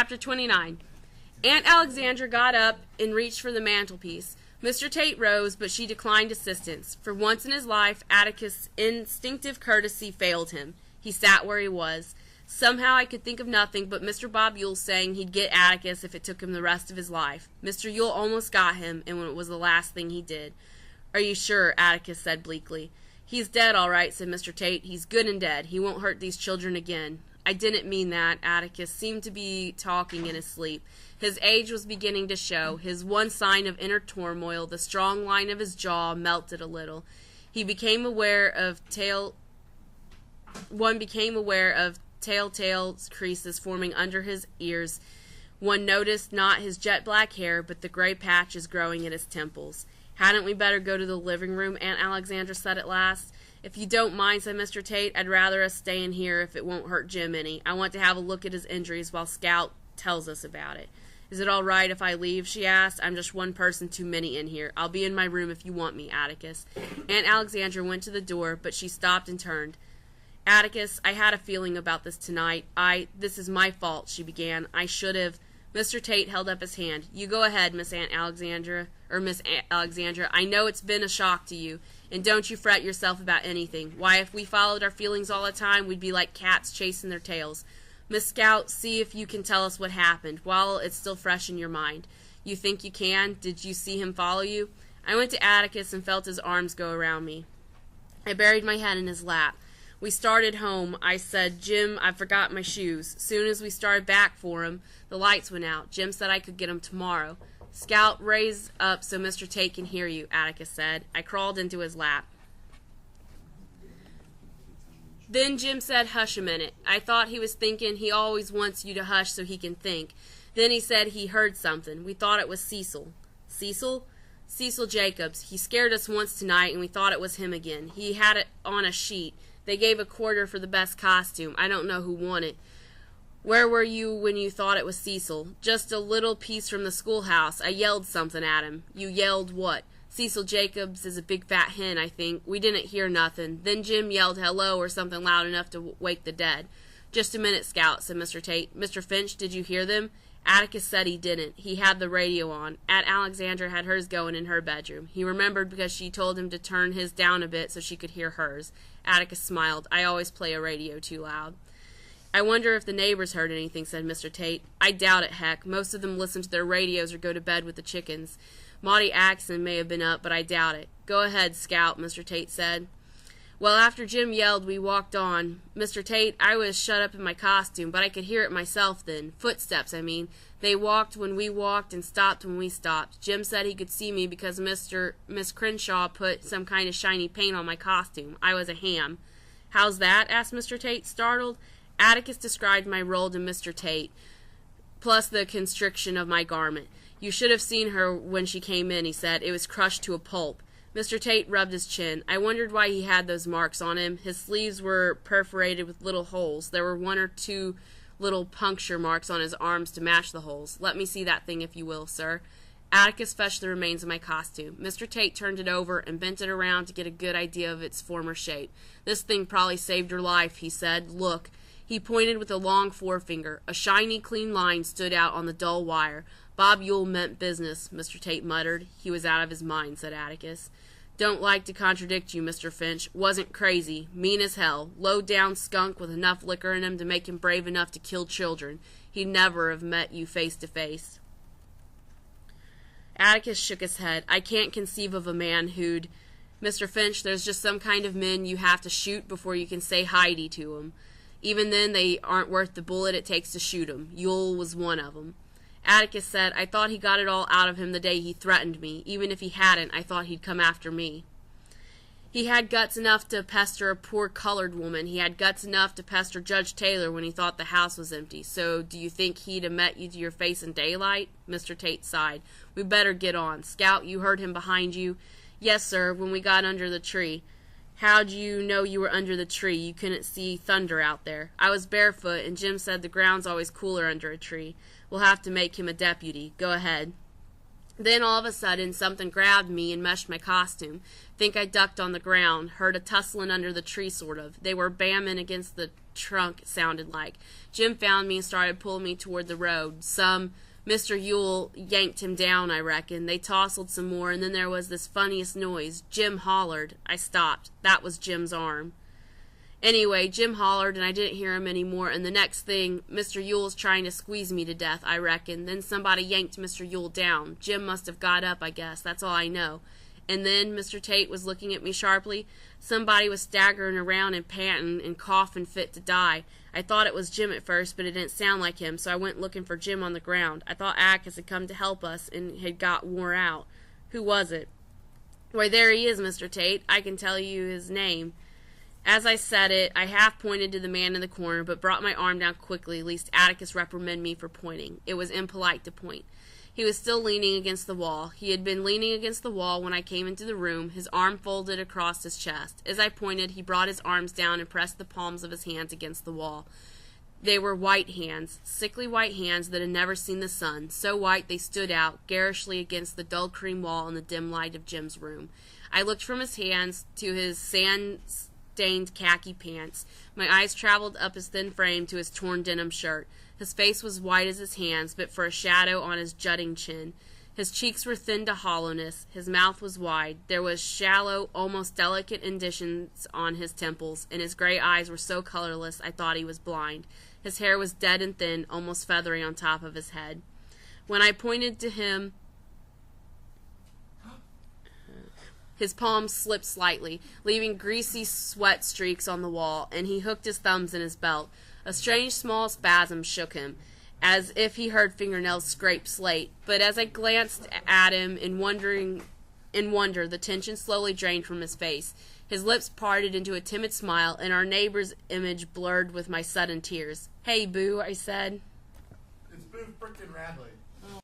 Chapter 29. Aunt Alexandra got up and reached for the mantelpiece. Mr. Tate rose, but she declined assistance. For once in his life, Atticus' instinctive courtesy failed him. He sat where he was. Somehow I could think of nothing but Mr. Bob Yule saying he'd get Atticus if it took him the rest of his life. Mr. Yule almost got him, and it was the last thing he did. "Are you sure?" Atticus said bleakly. "He's dead, all right," said Mr. Tate. "He's good and dead. He won't hurt these children again." "I didn't mean that." Atticus seemed to be talking in his sleep. His age was beginning to show. His one sign of inner turmoil, the strong line of his jaw, melted a little. He became aware of telltale creases forming under his ears. One noticed not his jet black hair, but the gray patches growing at his temples. "Hadn't we better go to the living room?" Aunt Alexandra said at last. "If you don't mind," said Mr. Tate, "I'd rather us stay in here if it won't hurt Jim any. I want to have a look at his injuries while Scout tells us about it." "Is it all right if I leave?" she asked. "I'm just one person too many in here. I'll be in my room if you want me, Atticus." Aunt Alexandra went to the door, but she stopped and turned. "Atticus, I had a feeling about this tonight. This is my fault," she began. "I should have—" Mr. Tate held up his hand. "You go ahead, Miss Alexandra. I know it's been a shock to you, and don't you fret yourself about anything. Why, if we followed our feelings all the time, we'd be like cats chasing their tails. Miss Scout, see if you can tell us what happened, while it's still fresh in your mind. You think you can? Did you see him follow you?" I went to Atticus and felt his arms go around me. I buried my head in his lap. "We started home. I said, 'Jim, I forgot my shoes.' Soon as we started back for him, the lights went out. Jim said I could get 'em tomorrow." "Scout, raise up so Mr. Tate can hear you," Atticus said. I crawled into his lap. Then Jim said, "Hush a minute." I thought he was thinking he always wants you to hush so he can think. Then he said he heard something. We thought it was Cecil. "Cecil?" "Cecil Jacobs. He scared us once tonight, and we thought it was him again. He had it on a sheet. They gave a quarter for the best costume. I don't know who won it." "Where were you when you thought it was Cecil?" "Just a little piece from the schoolhouse. I yelled something at him." "You yelled what?" "Cecil Jacobs is a big fat hen, I think. We didn't hear nothing. Then Jim yelled hello or something loud enough to wake the dead." "Just a minute, Scout," said Mr. Tate. "Mr. Finch, did you hear them?" Atticus said he didn't. He had the radio on. Aunt Alexandra had hers going in her bedroom. He remembered because she told him to turn his down a bit so she could hear hers. Atticus smiled. "I always play a radio too loud." "I wonder if the neighbors heard anything," said Mr. Tate. "I doubt it, heck. Most of them listen to their radios or go to bed with the chickens. Maudie Axon may have been up, but I doubt it." "Go ahead, Scout," Mr. Tate said. "Well, after Jim yelled, we walked on. Mr. Tate, I was shut up in my costume, but I could hear it myself then. Footsteps, I mean. They walked when we walked and stopped when we stopped. Jim said he could see me because Miss Crenshaw put some kind of shiny paint on my costume. I was a ham." "How's that?" asked Mr. Tate, startled. Atticus described my role to Mr. Tate, plus the constriction of my garment. "You should have seen her when she came in," he said. "It was crushed to a pulp." Mr. Tate rubbed his chin. I wondered why he had those marks on him. His sleeves were perforated with little holes. There were one or two little puncture marks on his arms to match the holes. "Let me see that thing, if you will, sir." Atticus fetched the remains of my costume. Mr. Tate turned it over and bent it around to get a good idea of its former shape. "This thing probably saved her life," he said. "Look." He pointed with a long forefinger. A shiny, clean line stood out on the dull wire. "Bob Yule meant business," Mr. Tate muttered. "He was out of his mind," said Atticus. "Don't like to contradict you, Mr. Finch. Wasn't crazy. Mean as hell. Low-down skunk with enough liquor in him to make him brave enough to kill children. He'd never have met you face to face." Atticus shook his head. "I can't conceive of a man who'd—" "Mr. Finch, there's just some kind of men you have to shoot before you can say Heidi to 'em. Even then, they aren't worth the bullet it takes to shoot 'em. Yule was one of 'em." Atticus said, "I thought he got it all out of him the day he threatened me. Even if he hadn't, I thought he'd come after me. He had guts enough to pester a poor colored woman. He had guts enough to pester Judge Taylor when he thought the house was empty. So do you think he'd have met you to your face in daylight?" Mr. Tate sighed. "We better get on. Scout, you heard him behind you?" "Yes, sir, when we got under the tree." "How'd you know you were under the tree? You couldn't see thunder out there." "I was barefoot, and Jim said the ground's always cooler under a tree. We'll have to make him a deputy. Go ahead." Then all of a sudden something grabbed me and meshed my costume. Think I ducked on the ground. Heard a tussling under the tree sort of. They were bamming against the trunk sounded like. Jim found me and started pulling me toward the road. Mr. Yule yanked him down, I reckon. They tousled some more, and then there was this funniest noise. Jim hollered. I stopped. That was Jim's arm. Anyway, Jim hollered, and I didn't hear him any more, and the next thing, Mr. Yule's trying to squeeze me to death, I reckon. Then somebody yanked Mr. Yule down. Jim must have got up, I guess. That's all I know. And then, Mr. Tate was looking at me sharply. Somebody was staggering around and panting and coughing fit to die. I thought it was Jim at first, but it didn't sound like him, so I went looking for Jim on the ground. I thought Atticus had come to help us and had got wore out. Who was it? Why, there he is, Mr. Tate. I can tell you his name. As I said it, I half pointed to the man in the corner, but brought my arm down quickly, lest Atticus reprimand me for pointing. It was impolite to point. He was still leaning against the wall. He had been leaning against the wall when I came into the room, his arm folded across his chest. As I pointed, he brought his arms down and pressed the palms of his hands against the wall. They were white hands, sickly white hands that had never seen the sun, so white they stood out garishly against the dull cream wall in the dim light of Jim's room. I looked from his hands to his sand-stained khaki pants. My eyes traveled up his thin frame to his torn denim shirt. His face was white as his hands, but for a shadow on his jutting chin. His cheeks were thin to hollowness. His mouth was wide. There was shallow, almost delicate indentations on his temples, and his gray eyes were so colorless I thought he was blind. His hair was dead and thin, almost feathery on top of his head. When I pointed to him, his palms slipped slightly, leaving greasy sweat streaks on the wall, and he hooked his thumbs in his belt. A strange small spasm shook him, as if he heard fingernails scrape slate. But as I glanced at him in wonder, the tension slowly drained from his face. His lips parted into a timid smile, and our neighbor's image blurred with my sudden tears. "Hey, Boo," I said. It's Boo frickin' Radley.